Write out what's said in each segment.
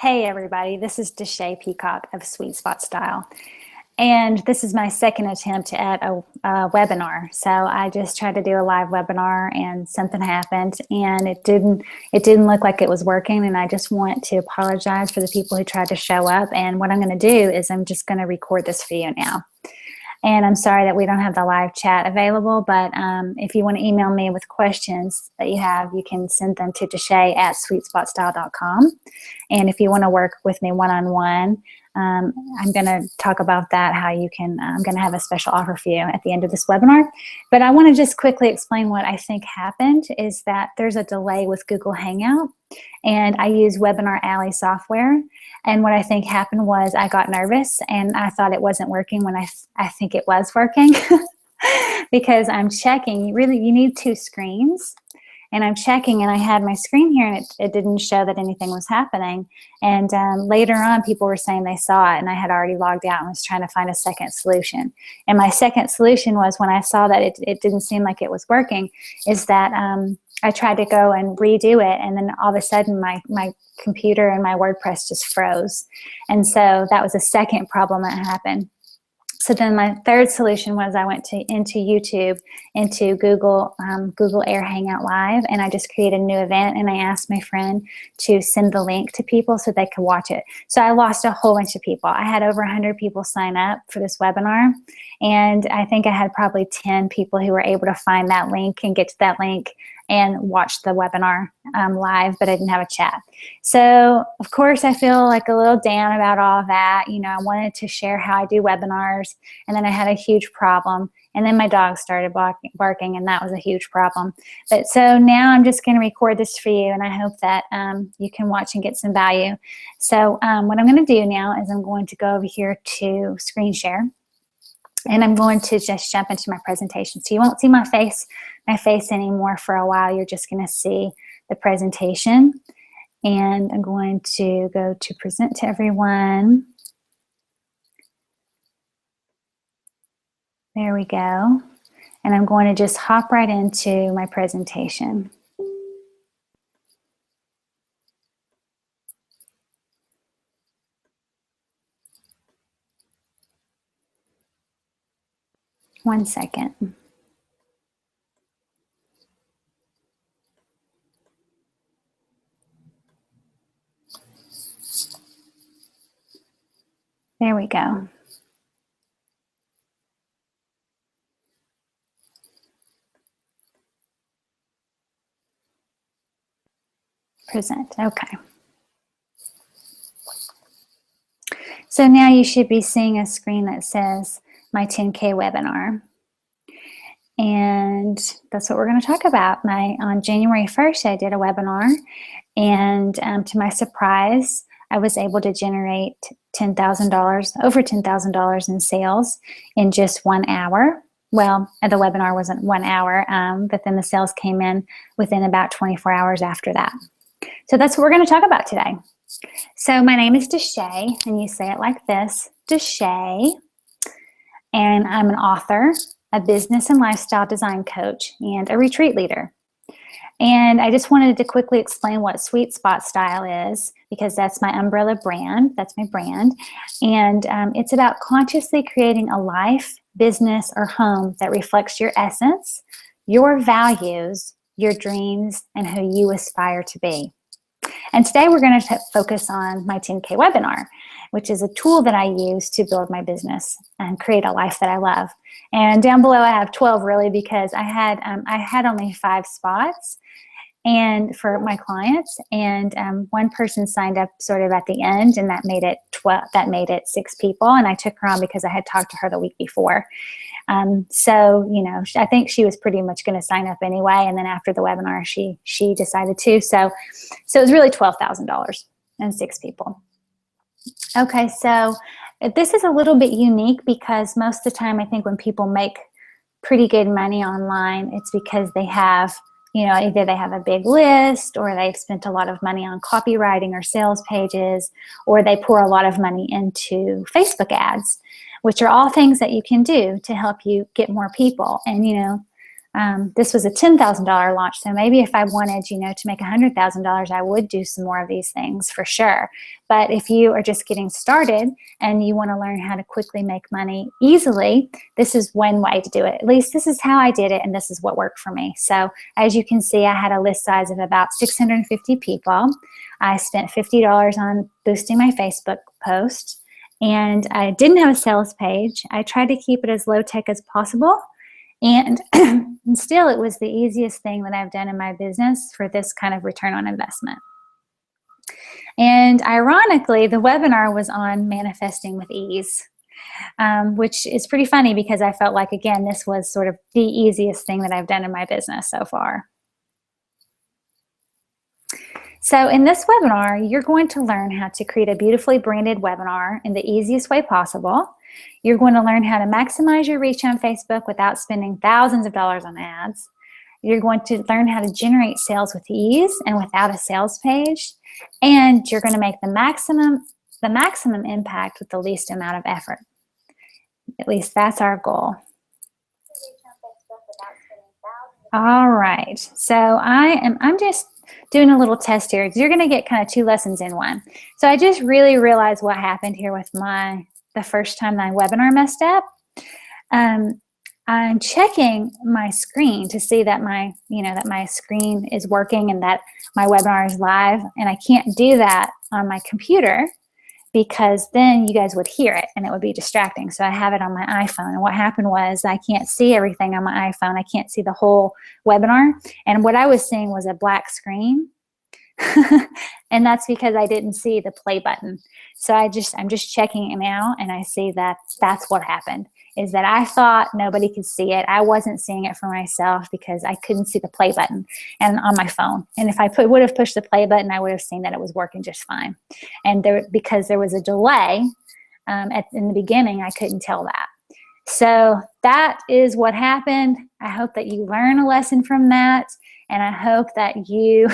Hey everybody, this is Deshay Peacock of Sweet Spot Style. And this is my second attempt at a webinar. So I just tried to do a live webinar and something happened and it didn't look like it was working, and I just want to apologize for the people who tried to show up. And what I'm going to do is I'm just going to record this video now. And I'm sorry that we don't have the live chat available, but if you want to email me with questions that you have, you can send them to deshay@sweetspotstyle.com. And if you want to work with me one-on-one, I'm going to talk about that, how you can, I'm going to have a special offer for you at the end of this webinar. But I want to just quickly explain what I think happened is that there's a delay with Google Hangout, and I use WebinarAlly software. And what I think happened was I got nervous and I thought it wasn't working when I think it was working because I'm checking. You need two screens. And I'm checking, and I had my screen here, and it didn't show that anything was happening. And later on, people were saying they saw it, and I had already logged out and was trying to find a second solution. And my second solution was, when I saw that it didn't seem like it was working, is that I tried to go and redo it, and then all of a sudden my computer and my WordPress just froze. And so that was a second problem that happened. So then my third solution was I went into YouTube, into Google Air Hangout Live, and I just created a new event, and I asked my friend to send the link to people so they could watch it. So I lost a whole bunch of people. I had over 100 people sign up for this webinar, and I think I had probably 10 people who were able to find that link and get to that link and watch the webinar live, but I didn't have a chat. So of course I feel like a little down about all of that. You know, I wanted to share how I do webinars, and then I had a huge problem, and then my dog started barking, and that was a huge problem. But so now I'm just gonna record this for you, and I hope that you can watch and get some value. So what I'm gonna do now is I'm going to go over here to screen share, and I'm going to just jump into my presentation. So you won't see my face anymore for a while. You're just going to see the presentation. And I'm going to go to present to everyone. There we go. And I'm going to just hop right into my presentation. One second. There we go. Present, okay. So now you should be seeing a screen that says my 10K webinar. And that's what we're going to talk about. On January 1st, I did a webinar, and to my surprise, I was able to generate $10,000, over $10,000 in sales in just 1 hour. Well, the webinar wasn't 1 hour, but then the sales came in within about 24 hours after that. So that's what we're going to talk about today. So my name is Deshay, and you say it like this, Deshay, and I'm an author, a business and lifestyle design coach, and a retreat leader. And I just wanted to quickly explain what Sweet Spot Style is, because that's my umbrella brand, that's my brand. And it's about consciously creating a life, business, or home that reflects your essence, your values, your dreams, and who you aspire to be. And today we're going to focus on my 10K webinar, which is a tool that I use to build my business and create a life that I love. And down below I have 12 really, because I had only 5 spots and for my clients, and one person signed up sort of at the end, and that made it 12. That made it 6 people, and I took her on because I had talked to her the week before. So you know, I think she was pretty much going to sign up anyway, and then after the webinar, she decided to. So it was really $12,000 and 6 people. Okay, so this is a little bit unique because most of the time I think when people make pretty good money online, it's because they have, you know, either they have a big list, or they've spent a lot of money on copywriting or sales pages, or they pour a lot of money into Facebook ads, which are all things that you can do to help you get more people. And you know, This was a $10,000 launch, so maybe if I wanted, to make $100,000, I would do some more of these things for sure. But if you are just getting started and you want to learn how to quickly make money easily, this is one way to do it. At least this is how I did it, and this is what worked for me. So as you can see, I had a list size of about 650 people. I spent $50 on boosting my Facebook post, and I didn't have a sales page. I tried to keep it as low tech as possible. And still, it was the easiest thing that I've done in my business for this kind of return on investment. And ironically, the webinar was on manifesting with ease, which is pretty funny because I felt like, again, this was sort of the easiest thing that I've done in my business so far. So in this webinar, you're going to learn how to create a beautifully branded webinar in the easiest way possible. You're going to learn how to maximize your reach on Facebook without spending thousands of dollars on ads. You're going to learn how to generate sales with ease and without a sales page. And you're going to make the maximum impact with the least amount of effort. At least that's our goal. All right, so I'm just doing a little test here because you're going to get kind of 2 lessons in one. So I just really realized what happened here with the first time my webinar messed up. I'm checking my screen to see that my screen is working and that my webinar is live, and I can't do that on my computer because then you guys would hear it and it would be distracting. So I have it on my iPhone, and what happened was I can't see everything on my iPhone. I can't see the whole webinar, and what I was seeing was a black screen. And that's because I didn't see the play button. So I'm just checking it now, and I see that that's what happened, is that I thought nobody could see it. I wasn't seeing it for myself because I couldn't see the play button and on my phone. And if I would have pushed the play button, I would have seen that it was working just fine. And because there was a delay in the beginning, I couldn't tell that. So that is what happened. I hope that you learn a lesson from that, and I hope that you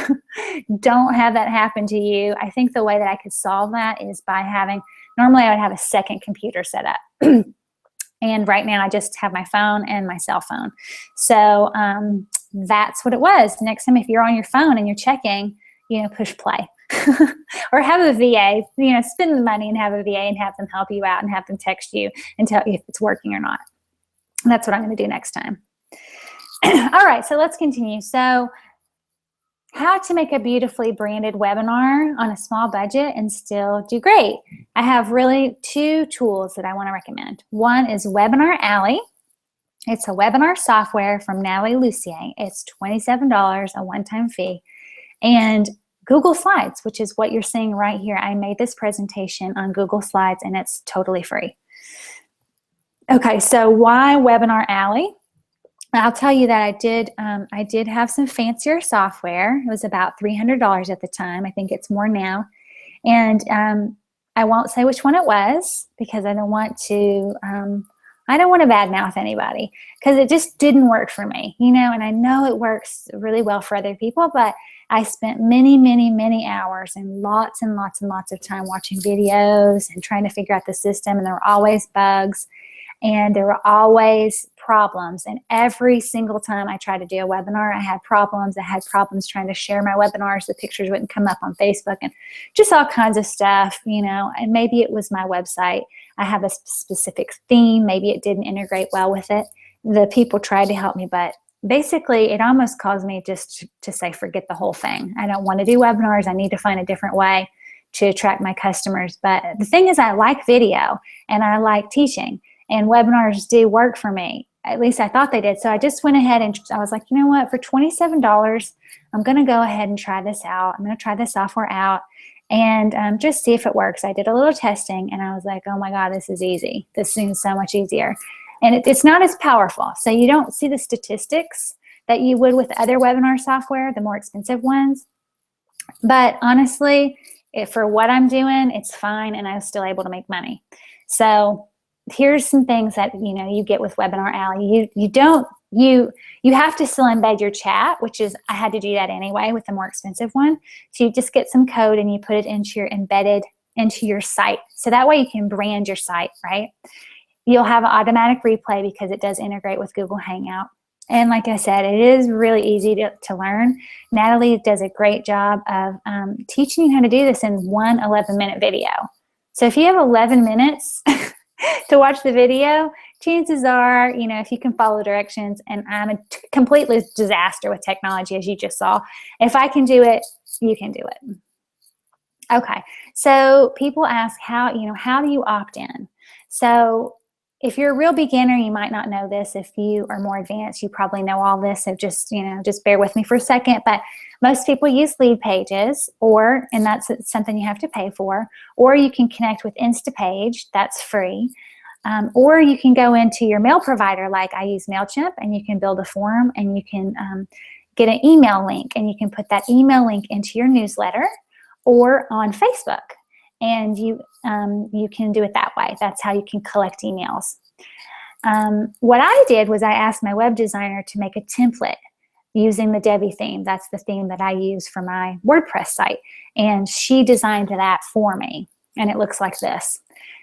don't have that happen to you. I think the way that I could solve that is by normally I would have a second computer set up. And right now I just have my phone and my cell phone. So that's what it was. Next time if you're on your phone and you're checking, push play. Or have a VA, spend the money and have a VA and have them help you out and have them text you and tell you if it's working or not. That's what I'm going to do next time. All right, so let's continue. So how to make a beautifully branded webinar on a small budget and still do great. I have really 2 tools that I want to recommend. One is WebinarAlly. It's a webinar software from Natalie Lucier. It's $27, a one-time fee. And Google Slides, which is what you're seeing right here. I made this presentation on Google Slides, and it's totally free. Okay, so why WebinarAlly? I'll tell you that I did have some fancier software. It was about $300 at the time. I think it's more now. And I won't say which one it was because I don't want to badmouth anybody, because it just didn't work for me, and I know it works really well for other people, but I spent many, many, many hours and lots of time watching videos and trying to figure out the system, and there were always bugs and there were always problems. And every single time I tried to do a webinar, I had problems. I had problems trying to share my webinars. The pictures wouldn't come up on Facebook and just all kinds of stuff, and maybe it was my website. I have a specific theme. Maybe it didn't integrate well with it. The people tried to help me, but basically it almost caused me just to say, forget the whole thing. I don't want to do webinars. I need to find a different way to attract my customers. But the thing is, I like video and I like teaching, and webinars do work for me. At least I thought they did. So I just went ahead and I was like, you know what, for $27, I'm going to go ahead and try this out. I'm going to try the software out and just see if it works. I did a little testing and I was like, oh my God, this is easy. This seems so much easier. And it's not as powerful. So you don't see the statistics that you would with other webinar software, the more expensive ones. But honestly, for what I'm doing, it's fine, and I'm still able to make money. So here's some things that you get with WebinarAlly. You have to still embed your chat, which is, I had to do that anyway with the more expensive one. So you just get some code and you put it into your site. So that way you can brand your site, right? You'll have an automatic replay because it does integrate with Google Hangout. And like I said, it is really easy to learn. Natalie does a great job of teaching you how to do this in one 11-minute video. So if you have 11 minutes to watch the video, chances are, you know, if you can follow directions, and I'm a completely disaster with technology, as you just saw. If I can do it, you can do it. Okay, so people ask how do you opt in? So if you're a real beginner, you might not know this. If you are more advanced, you probably know all this. So just bear with me for a second. But most people use lead pages, and that's something you have to pay for, or you can connect with Instapage, that's free. Or you can go into your mail provider, like I use MailChimp, and you can build a form, and you can get an email link, and you can put that email link into your newsletter or on Facebook. And you can do it that way. That's how you can collect emails. What I did was I asked my web designer to make a template using the Debbie theme. That's the theme that I use for my WordPress site. And she designed that for me. And it looks like this.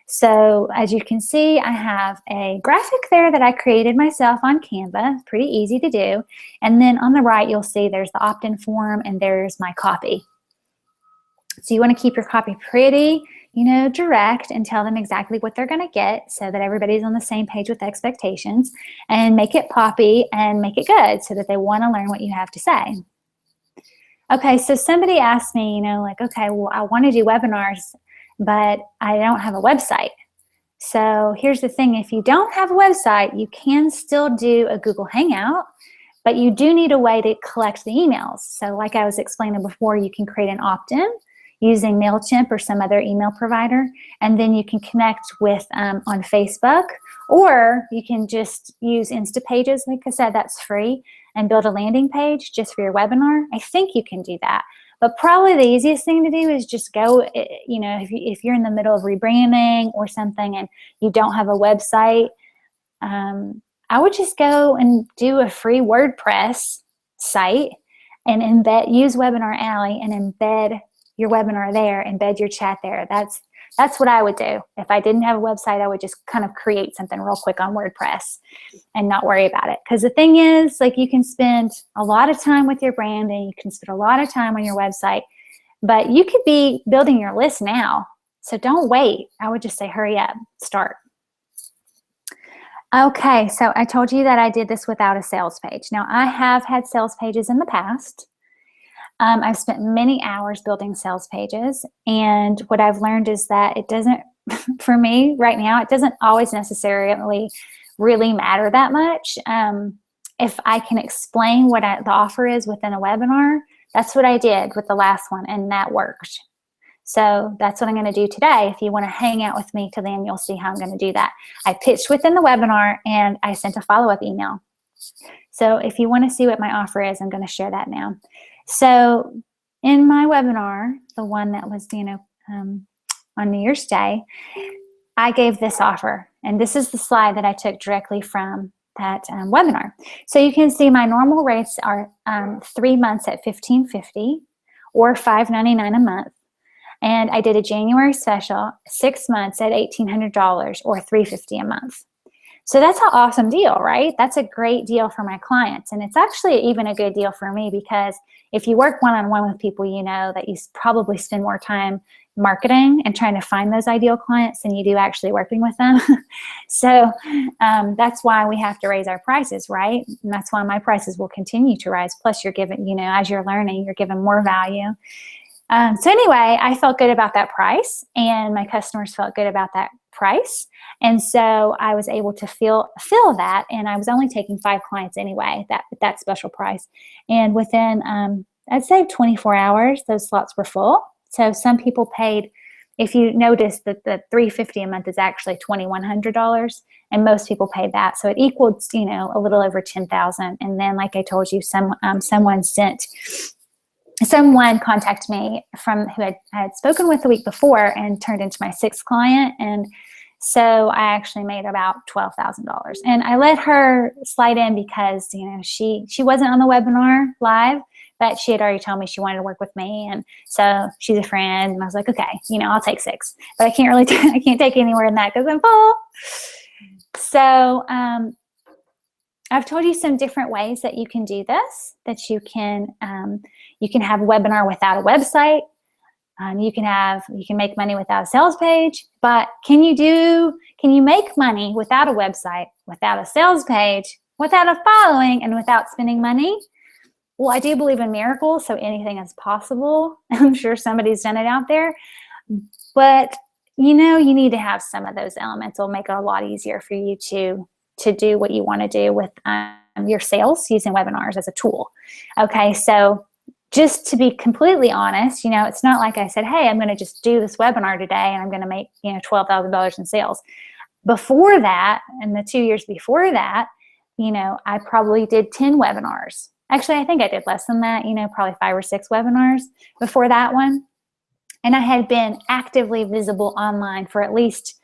So as you can see, I have a graphic there that I created myself on Canva. Pretty easy to do. And then on the right, you'll see there's the opt-in form, and there's my copy. So you want to keep your copy pretty, direct, and tell them exactly what they're going to get so that everybody's on the same page with expectations, and make it poppy and make it good so that they want to learn what you have to say. Okay, so somebody asked me, okay, well, I want to do webinars, but I don't have a website. So here's the thing. If you don't have a website, you can still do a Google Hangout, but you do need a way to collect the emails. So like I was explaining before, you can create an opt-in using MailChimp or some other email provider, and then you can connect with on Facebook, or you can just use Instapages. Like I said, that's free, and build a landing page just for your webinar. I think you can do that. But probably the easiest thing to do is just go, if you're in the middle of rebranding or something and you don't have a website, I would just go and do a free WordPress site and use WebinarAlly and embed your webinar there, embed your chat there. That's what I would do. If I didn't have a website, I would just kind of create something real quick on WordPress and not worry about it. Because the thing is, like, you can spend a lot of time with your branding, you can spend a lot of time on your website, but you could be building your list now. So don't wait. I would just say hurry up, start. Okay, so I told you that I did this without a sales page. Now, I have had sales pages in the past. I've spent many hours building sales pages, and what I've learned is that it doesn't, for me right now, it doesn't always necessarily really matter that much. If I can explain what the offer is within a webinar, that's what I did with the last one, and that worked. So that's what I'm going to do today. If you want to hang out with me till then, you'll see how I'm going to do that. I pitched within the webinar, and I sent a follow-up email. So if you want to see what my offer is, I'm going to share that now. So in my webinar, the one that was, on New Year's Day, I gave this offer. And this is the slide that I took directly from that webinar. So you can see my normal rates are 3 months at $1,550 or $599 a month. And I did a January special, 6 months at $1,800 or $350 a month. So that's an awesome deal, right? That's a great deal for my clients. And it's actually even a good deal for me, because if you work one-on-one with people, you know that you probably spend more time marketing and trying to find those ideal clients than you do actually working with them. So that's why we have to raise our prices, right? And that's why my prices will continue to rise. Plus you're given, as you're learning, you're given more value. So anyway, I felt good about that price, and my customers felt good about that price. And so I was able to fill that, and I was only taking 5 clients anyway, that special price. And within, I'd say 24 hours, those slots were full. So some people paid, if you notice that the $350 a month is actually $2,100, and most people paid that. So it equaled, a little over $10,000. And then, like I told you, someone contacted me who I had spoken with the week before and turned into my 6th client. And so I actually made about $12,000. And I let her slide in because, she wasn't on the webinar live, but she had already told me she wanted to work with me. And so she's a friend. And I was like, okay, I'll take 6. But I can't really, I can't take anywhere in that because I'm full. So I've told you some different ways that you can do this, that you can have a webinar without a website. You can make money without a sales page, but can you make money without a website, without a sales page, without a following, and without spending money? Well, I do believe in miracles, so anything is possible. I'm sure somebody's done it out there, but you need to have some of those elements. It'll make it a lot easier for you to do what you want to do with your sales using webinars as a tool. Okay, so just to be completely honest, it's not like I said, hey, I'm going to just do this webinar today and I'm going to make $12,000 in sales. Before that, and the 2 years before that, I probably did 10 webinars. Actually, I think I did less than that, probably 5 or 6 webinars before that one. And I had been actively visible online for at least,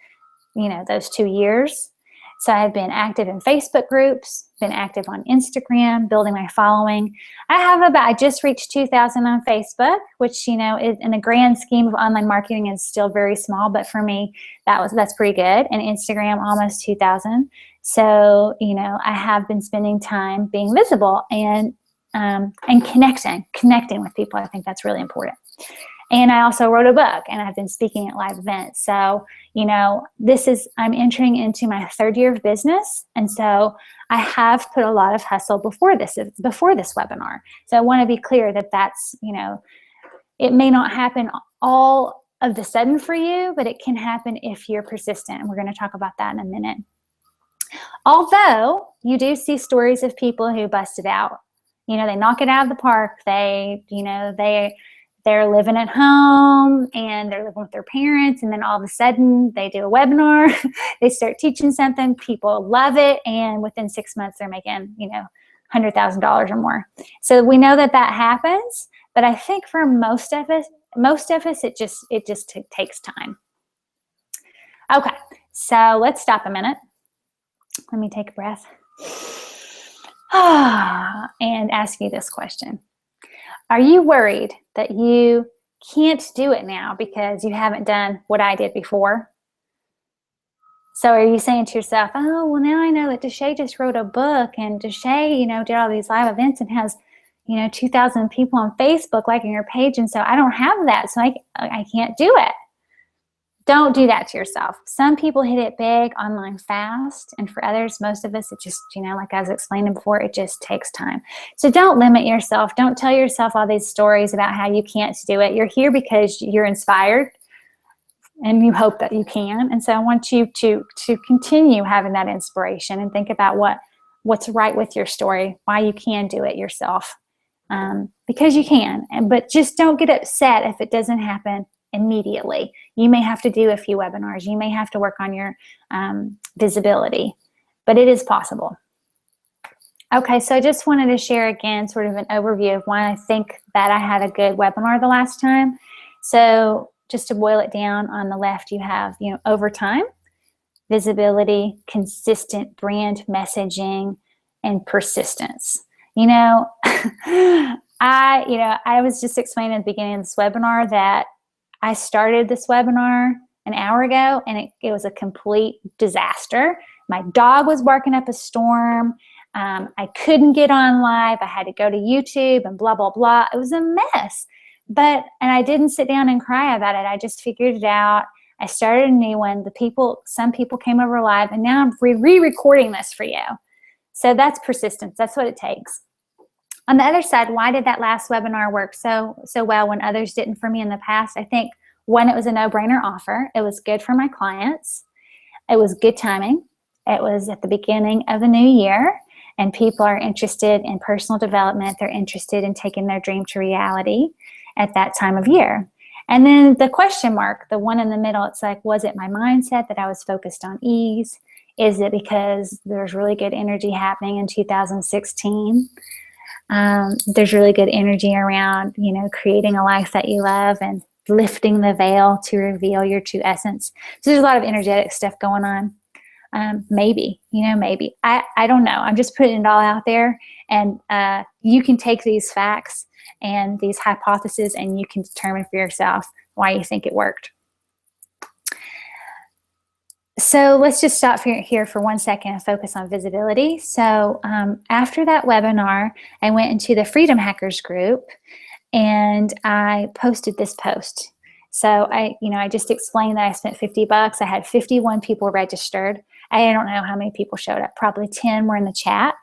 those 2 years. So I've been active in Facebook groups, been active on Instagram, building my following. I just reached 2,000 on Facebook, which, in the grand scheme of online marketing is still very small, but for me, that's pretty good. And Instagram, almost 2,000. So, I have been spending time being visible and connecting with people. I think that's really important. And I also wrote a book, and I've been speaking at live events. So, I'm entering into my 3rd year of business. And so I have put a lot of hustle before this webinar. So I want to be clear that that's, it may not happen all of the sudden for you, but it can happen if you're persistent. And we're going to talk about that in a minute. Although you do see stories of people who busted out, they knock it out of the park. They're living at home and they're living with their parents, and then all of a sudden they do a webinar, they start teaching something, people love it, and within 6 months they're making, $100,000 or more. So we know that happens, but I think for most of us it just takes time. Okay, so let's stop a minute. Let me take a breath and ask you this question. Are you worried that you can't do it now because you haven't done what I did before? So are you saying to yourself, oh, well, now I know that Deshae just wrote a book, and Deshae, did all these live events and has, 2,000 people on Facebook liking her page, and so I don't have that, so I can't do it. Don't do that to yourself. Some people hit it big online fast, and for others, most of us, it just, like I was explaining before, it just takes time. So don't limit yourself. Don't tell yourself all these stories about how you can't do it. You're here because you're inspired and you hope that you can. And so I want you to continue having that inspiration and think about what's right with your story, why you can do it yourself, because you can. But just don't get upset if it doesn't happen immediately. You may have to do a few webinars. You may have to work on your visibility, but it is possible. Okay, so I just wanted to share again sort of an overview of why I think that I had a good webinar the last time. So just to boil it down, on the left you have, over time, visibility, consistent brand messaging, and persistence. I was just explaining at the beginning of this webinar that I started this webinar an hour ago, and it was a complete disaster. My dog was barking up a storm. I couldn't get on live. I had to go to YouTube and blah, blah, blah. It was a mess. And I didn't sit down and cry about it. I just figured it out. I started a new one. Some people came over live, and now I'm re-recording this for you. So that's persistence. That's what it takes. On the other side, why did that last webinar work so well when others didn't for me in the past? I think, one, it was a no-brainer offer. It was good for my clients. It was good timing. It was at the beginning of the new year, and people are interested in personal development. They're interested in taking their dream to reality at that time of year. And then the question mark, the one in the middle, it's like, was it my mindset that I was focused on ease? Is it because there's really good energy happening in 2016? There's really good energy around, creating a life that you love and lifting the veil to reveal your true essence. So there's a lot of energetic stuff going on. Maybe. I don't know. I'm just putting it all out there, and you can take these facts and these hypotheses, and you can determine for yourself why you think it worked. So let's just stop here for 1 second and focus on visibility. So after that webinar, I went into the Freedom Hackers group and I posted this post. So I just explained that I spent $50. I had 51 people registered. I don't know how many people showed up. Probably 10 were in the chat.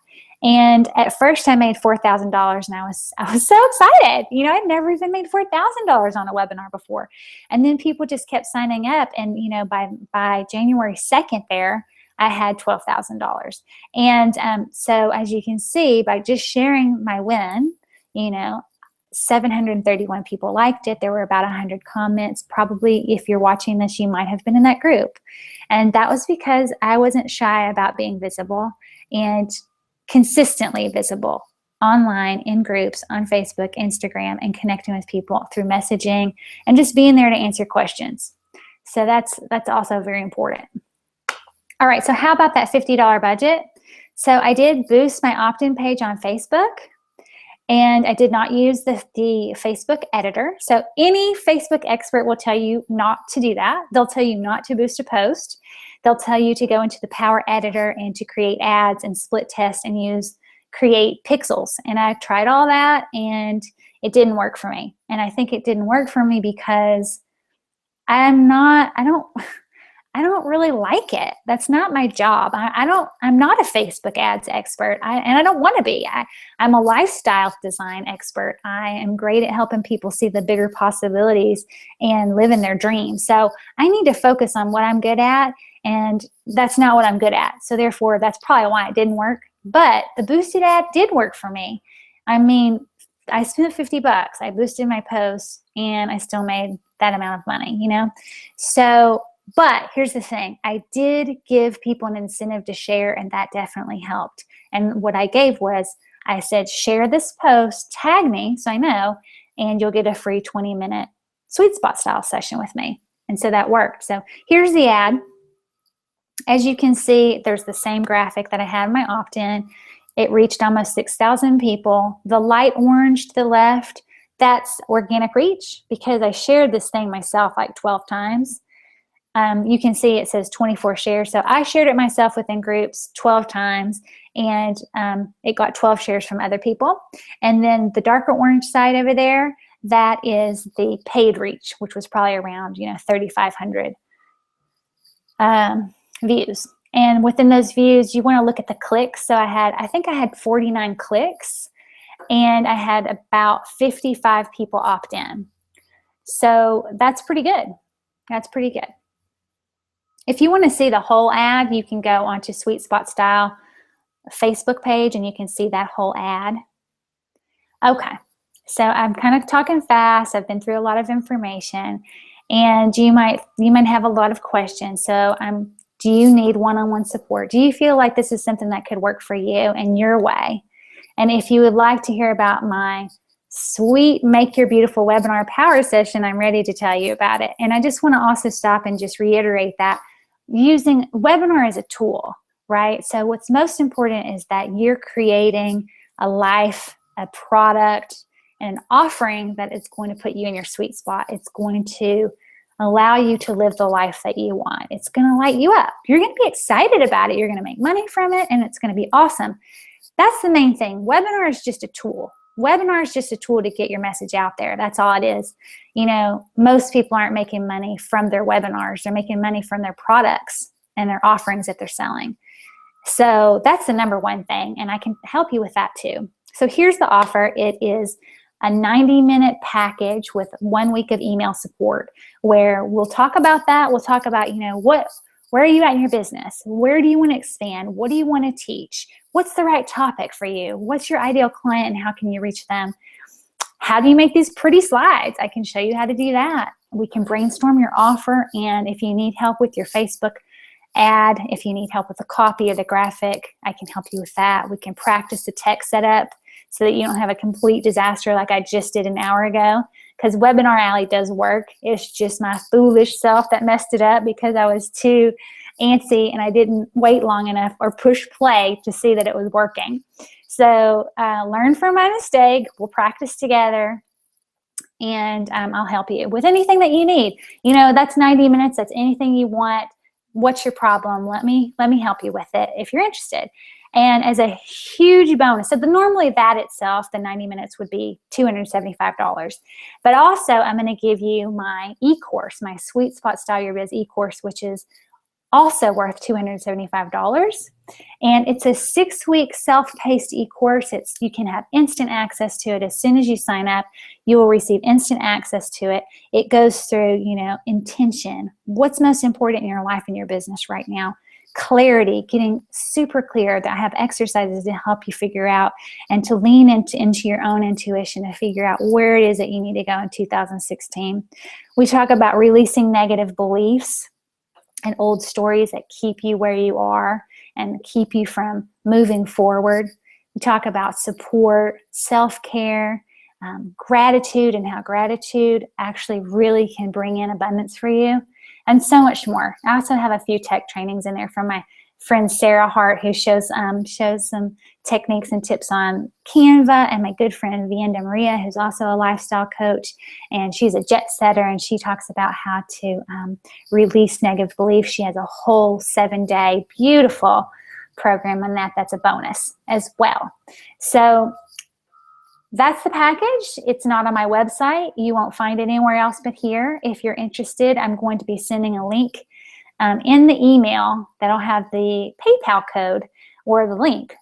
And at first I made $4,000 and I was so excited. I'd never even made $4,000 on a webinar before. And then people just kept signing up. And, by January 2nd there, I had $12,000. And so as you can see, by just sharing my win, 731 people liked it. There were about 100 comments. Probably if you're watching this, you might have been in that group. And that was because I wasn't shy about being visible and consistently visible online, in groups, on Facebook, Instagram, and connecting with people through messaging and just being there to answer questions. So that's also very important. All right, so how about that $50 budget? So I did boost my opt-in page on Facebook. And I did not use the Facebook editor. So any Facebook expert will tell you not to do that. They'll tell you not to boost a post. They'll tell you to go into the Power Editor and to create ads and split test and create pixels. And I tried all that and it didn't work for me. And I think it didn't work for me because I don't really like it. That's not my job. I'm not a Facebook ads expert, and I don't want to be. I'm a lifestyle design expert. I am great at helping people see the bigger possibilities and live in their dreams. So I need to focus on what I'm good at, and that's not what I'm good at. So therefore, that's probably why it didn't work. But the boosted ad did work for me. I mean, I spent $50. I boosted my posts, and I still made that amount of money, But here's the thing, I did give people an incentive to share, and that definitely helped. And what I gave was, I said, share this post, tag me so I know, and you'll get a free 20-minute sweet spot style session with me. And so that worked. So here's the ad. As you can see, there's the same graphic that I had in my opt-in. It reached almost 6,000 people. The light orange to the left, that's organic reach because I shared this thing myself like 12 times. You can see it says 24 shares. So I shared it myself within groups 12 times, and it got 12 shares from other people. And then the darker orange side over there, that is the paid reach, which was probably around 3,500 views. And within those views, you want to look at the clicks. So I think I had 49 clicks, and I had about 55 people opt in. So that's pretty good. That's pretty good. If you want to see the whole ad, you can go onto Sweet Spot Style Facebook page and you can see that whole ad. Okay, so I'm kind of talking fast. I've been through a lot of information, and you might have a lot of questions. So do you need one-on-one support? Do you feel like this is something that could work for you in your way? And if you would like to hear about my sweet Make Your Beautiful Webinar Power Session, I'm ready to tell you about it. And I just want to also stop and just reiterate that using webinar as a tool, right? So what's most important is that you're creating a life, a product, and an offering that is going to put you in your sweet spot. It's going to allow you to live the life that you want. It's going to light you up. You're going to be excited about it. You're going to make money from it, and it's going to be awesome. That's the main thing. Webinar is just a tool. Webinar is just a tool to get your message out there. That's all it is. Most people aren't making money from their webinars. They're making money from their products and their offerings that they're selling. So that's the number one thing, and I can help you with that too. So here's the offer. It is a 90-minute package with 1 week of email support where we'll talk about that. We'll talk about, where are you at in your business? Where do you want to expand? What do you want to teach? What's the right topic for you? What's your ideal client and how can you reach them? How do you make these pretty slides? I can show you how to do that. We can brainstorm your offer, and if you need help with your Facebook ad, if you need help with the copy or the graphic, I can help you with that. We can practice the tech setup so that you don't have a complete disaster like I just did an hour ago, because WebinarAlly does work. It's just my foolish self that messed it up because I was too antsy and I didn't wait long enough or push play to see that it was working. So learn from my mistake. We'll practice together, and I'll help you with anything that you need. That's 90 minutes. That's anything you want. what's your problem? Let me help you with it if you're interested. And as a huge bonus, so normally that itself, the 90 minutes would be $275. But also I'm going to give you my e-course, my Sweet Spot Style Your Biz e-course, which is also worth $275. And it's a 6-week self-paced e-course. You can have instant access to it. As soon as you sign up, you will receive instant access to it. It goes through, intention. What's most important in your life and your business right now? Clarity, getting super clear. That I have exercises to help you figure out and to lean into your own intuition to figure out where it is that you need to go in 2016. We talk about releasing negative beliefs and old stories that keep you where you are and keep you from moving forward. We talk about support, self-care, gratitude, and how gratitude actually really can bring in abundance for you, and so much more. I also have a few tech trainings in there from my friend Sarah Hart, who shows some techniques and tips on Canva, and my good friend Vienda Maria, who's also a lifestyle coach, and she's a jet setter, and she talks about how to release negative beliefs. She has a whole 7-day beautiful program on that. That's a bonus as well. So that's the package. It's not on my website. You won't find it anywhere else but here. If you're interested, I'm going to be sending a link in the email that'll have the PayPal code or the link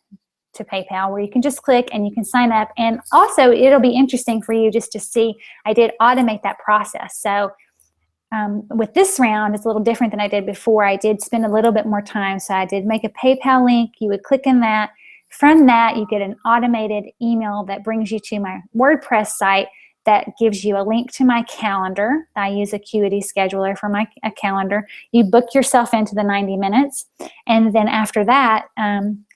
to PayPal, where you can just click and you can sign up. And also, it'll be interesting for you just to see, I did automate that process. So with this round, it's a little different than I did before. I did spend a little bit more time. So I did make a PayPal link. You would click in that. From that, you get an automated email that brings you to my WordPress site that gives you a link to my calendar. I use Acuity Scheduler for my calendar. You book yourself into the 90 minutes, and then after that,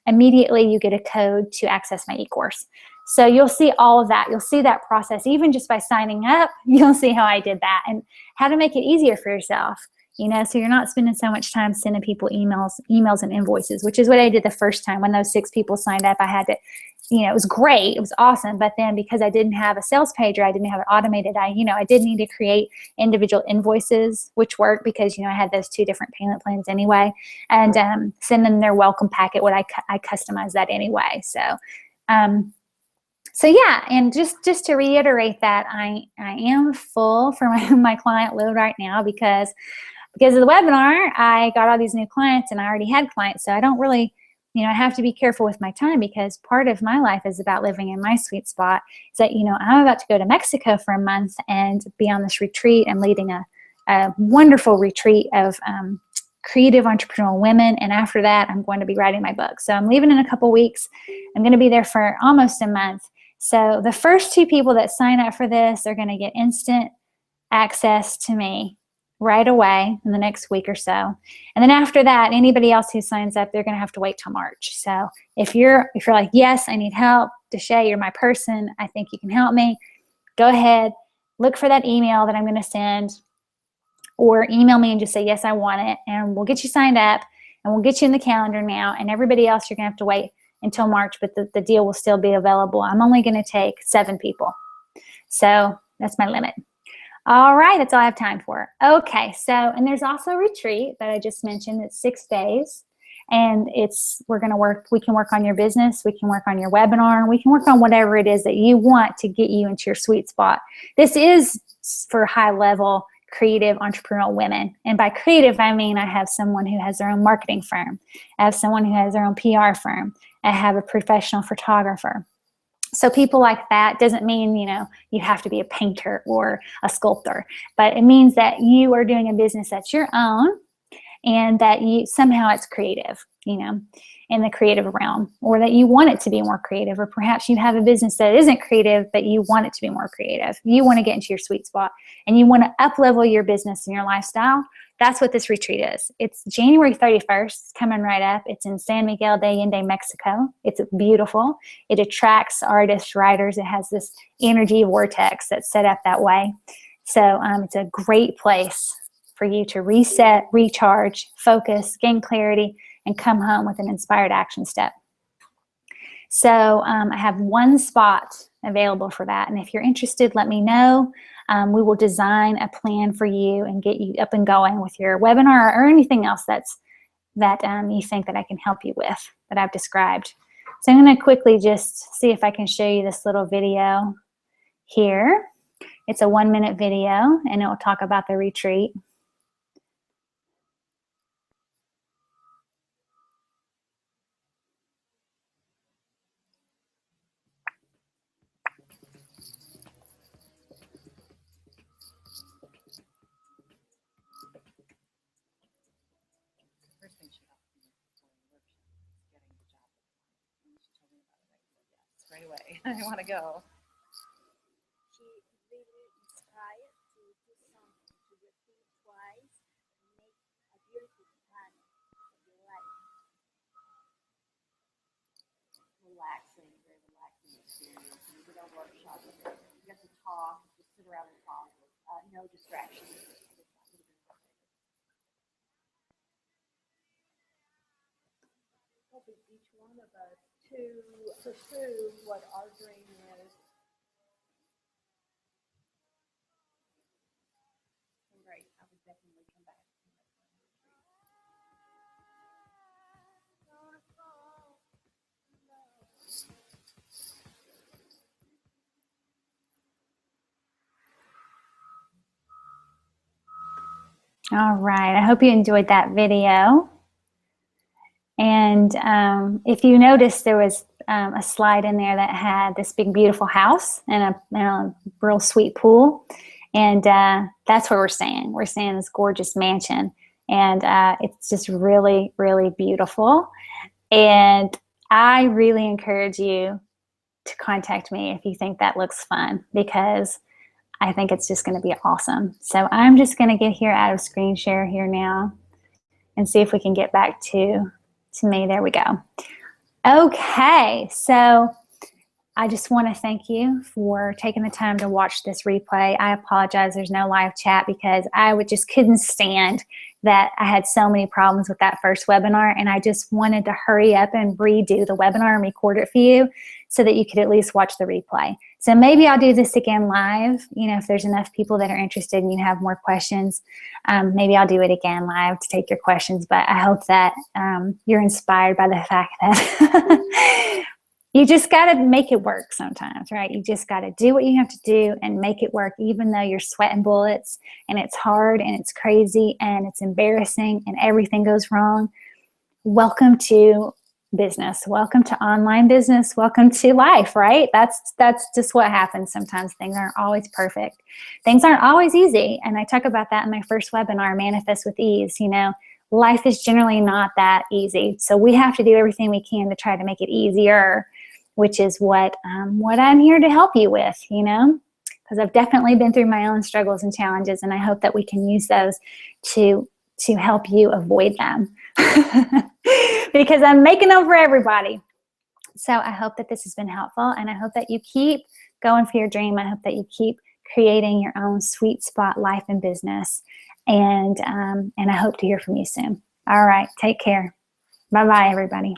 immediately you get a code to access my e-course. So you'll see all of that. You'll see that process. Even just by signing up, you'll see how I did that and how to make it easier for yourself. So you're not spending so much time sending people emails and invoices, which is what I did the first time. When those 6 people signed up, I had to, it was great. It was awesome. But then because I didn't have a sales page, or I didn't have it automated, I did need to create individual invoices, which worked because, I had those 2 different payment plans anyway, and send them their welcome packet. I customized that anyway. So yeah, and just to reiterate that I am full for my client load right now because of the webinar. I got all these new clients, and I already had clients, so I don't really, I have to be careful with my time, because part of my life is about living in my sweet spot. Is that, I'm about to go to Mexico for a month and be on this retreat and leading a wonderful retreat of creative entrepreneurial women, and after that, I'm going to be writing my book. So I'm leaving in a couple weeks. I'm going to be there for almost a month. So the first 2 people that sign up for this are going to get instant access to me right away in the next week or so. And then after that, anybody else who signs up, they're going to have to wait till March. So if you're like, yes, I need help, Deshay, you're my person, I think you can help me, go ahead, look for that email that I'm going to send, or email me and just say, yes, I want it, and we'll get you signed up, and we'll get you in the calendar now. And everybody else, you're going to have to wait until March, but the deal will still be available. I'm only going to take 7 people. So that's my limit. All right, that's all I have time for. Okay, so, and there's also a retreat that I just mentioned. It's 6 days, and we can work on your business, we can work on your webinar, we can work on whatever it is that you want to get you into your sweet spot. This is for high-level creative entrepreneurial women. And by creative, I mean I have someone who has their own marketing firm. I have someone who has their own PR firm. I have a professional photographer. So people like that doesn't mean, you have to be a painter or a sculptor, but it means that you are doing a business that's your own, and that somehow it's creative, in the creative realm, or that you want it to be more creative, or perhaps you have a business that isn't creative, but you want it to be more creative. You want to get into your sweet spot, and you want to up-level your business and your lifestyle. That's what this retreat is. It's January 31st. It's coming right up. It's in San Miguel de Allende, Mexico. It's beautiful. It attracts artists, writers. It has this energy vortex that's set up that way. So it's a great place for you to reset, recharge, focus, gain clarity, and come home with an inspired action step. So I have 1 spot available for that. And if you're interested, let me know. We will design a plan for you and get you up and going with your webinar or anything else that you think that I can help you with that I've described. So I'm going to quickly just see if I can show you this little video here. It's a 1-minute video, and it will talk about the retreat. Right away. I want to go. She really inspired to do something, to repeat twice, and make a beautiful plan of your life. Relaxing, very relaxing experience. We did our workshop with her. We got to talk, just sit around and talk. No distractions. Helping each one of us to pursue what our dream is. Great. I would definitely come back. All right, I hope you enjoyed that video. And if you noticed, there was a slide in there that had this big, beautiful house and a real sweet pool. And that's where we're staying. We're staying in this gorgeous mansion. And it's just really, really beautiful. And I really encourage you to contact me if you think that looks fun, because I think it's just going to be awesome. So I'm just going to get here out of screen share here now and see if we can get back to me. There we go. Okay, so I just want to thank you for taking the time to watch this replay. I apologize there's no live chat because I just couldn't stand that I had so many problems with that first webinar, and I just wanted to hurry up and redo the webinar and record it for you so that you could at least watch the replay. So maybe I'll do this again live, if there's enough people that are interested and you have more questions. Maybe I'll do it again live to take your questions, but I hope that you're inspired by the fact that you just got to make it work sometimes, right? You just got to do what you have to do and make it work, even though you're sweating bullets and it's hard and it's crazy and it's embarrassing and everything goes wrong. Welcome to business. Welcome to online business. Welcome to life, right? That's just what happens sometimes. Things aren't always perfect. Things aren't always easy. And I talk about that in my first webinar, Manifest with Ease. Life is generally not that easy. So we have to do everything we can to try to make it easier, which is what I'm here to help you with, because I've definitely been through my own struggles and challenges, and I hope that we can use those to help you avoid them because I'm making them for everybody. So I hope that this has been helpful, and I hope that you keep going for your dream. I hope that you keep creating your own sweet spot life and business, and I hope to hear from you soon. All right, take care. Bye-bye, everybody.